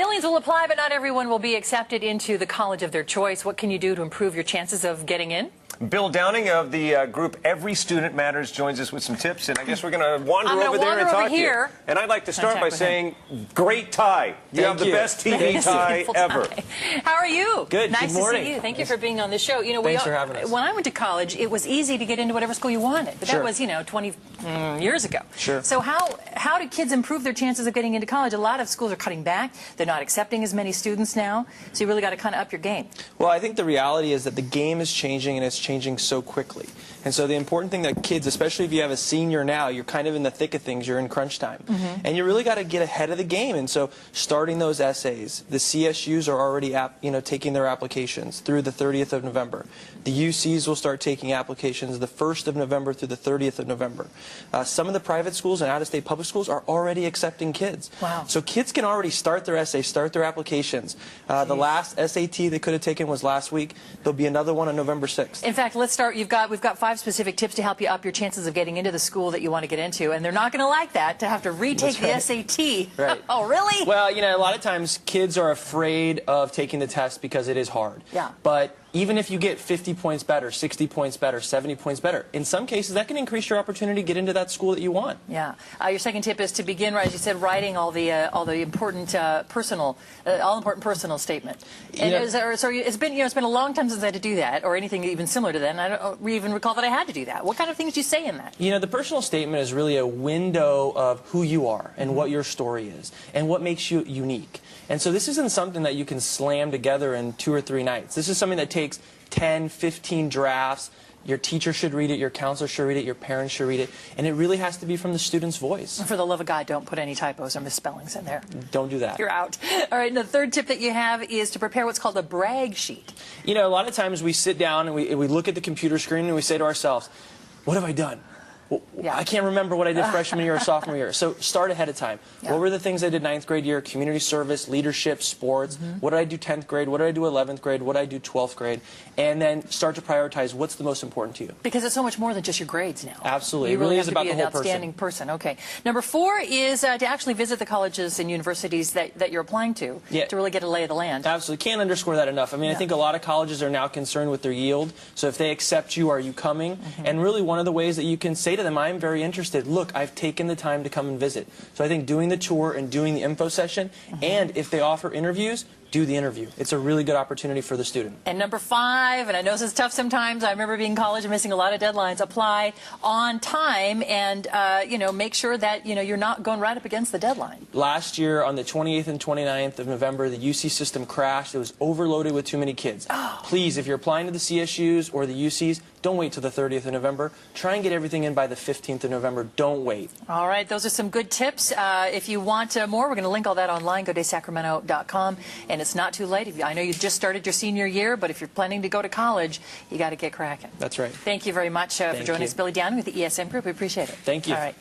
Millions will apply, but not everyone will be accepted into the college of their choice. What can you do to improve your chances of getting in? Bill Downing of the group Every Student Matters joins us with some tips, and I guess we're going to wander over there and talk to you. And I'd like to start by saying, great tie. You have the best TV tie ever. How are you? Good. Nice Good morning. to see you. Thank you for being on the show. You know, Thanks for having us. When I went to college, it was easy to get into whatever school you wanted, but that was, 20 years ago. Sure. So how do kids improve their chances of getting into college? A lot of schools are cutting back. They're not accepting as many students now, so you really got to kind of up your game. Well, I think the reality is that the game is changing, and it's changing so quickly. And so the important thing that kids, especially if you have a senior now, you're kind of in the thick of things, you're in crunch time. And you really got to get ahead of the game. And so starting those essays, the CSUs are already taking their applications through the 30th of November. The UCs will start taking applications the 1st of November through the 30th of November. Some of the private schools and out-of-state public schools are already accepting kids. Wow. So kids can already start their essays, start their applications. The last SAT they could have taken was last week. There'll be another one on November 6th. In fact, let's start. We've got 5 specific tips to help you up your chances of getting into the school that you want to get into, and they're not going to like that, to have to retake the SAT. Right. Oh, really? Well, a lot of times kids are afraid of taking the test because it is hard. Yeah. But even if you get 50 points better, 60 points better, 70 points better, in some cases that can increase your opportunity to get into that school that you want. Yeah. Your second tip is to begin, as you said, writing all the important personal statement. And so it's been a long time since I had to do that, or anything even similar to that, and I don't even recall that I had to do that. What kind of things do you say in that? The personal statement is really a window of who you are and what your story is and what makes you unique. And so this isn't something that you can slam together in 2 or 3 nights. This is something that takes 10, 15 drafts. Your teacher should read it, your counselor should read it, your parents should read it, and it really has to be from the student's voice. For the love of God, don't put any typos or misspellings in there. Don't do that. You're out. All right, and the third tip that you have is to prepare what's called a brag sheet. A lot of times we sit down and we look at the computer screen and we say to ourselves, what have I done? Well, I can't remember what I did freshman year or sophomore year. So start ahead of time. What were the things I did 9th grade year? Community service, leadership, sports. What did I do 10th grade? What did I do 11th grade? What did I do 12th grade? And then start to prioritize what's the most important to you. Because it's so much more than just your grades now. Absolutely. You really is have about to be the whole an outstanding person. Okay. Number 4 is to actually visit the colleges and universities that you're applying to really get a lay of the land. Absolutely. Can't underscore that enough. I think a lot of colleges are now concerned with their yield. So if they accept you, are you coming? And really one of the ways that you can say to them, I'm very interested. Look, I've taken the time to come and visit. So I think doing the tour and doing the info session, and if they offer interviews, do the interview. It's a really good opportunity for the student. And number 5, and I know this is tough sometimes, I remember being in college and missing a lot of deadlines, apply on time and, make sure that, you're not going right up against the deadline. Last year, on the 28th and 29th of November, the UC system crashed. It was overloaded with too many kids. Please, if you're applying to the CSUs or the UCs, don't wait till the 30th of November. Try and get everything in by the 15th of November. Don't wait. All right, those are some good tips. If you want more, we're going to link all that online. Go to sacramento.com. And it's not too late. I know you just started your senior year, but if you're planning to go to college, you got to get cracking. That's right. Thank you very much for joining us, Billy Downing with the ESM Group. We appreciate it. Thank you. All right.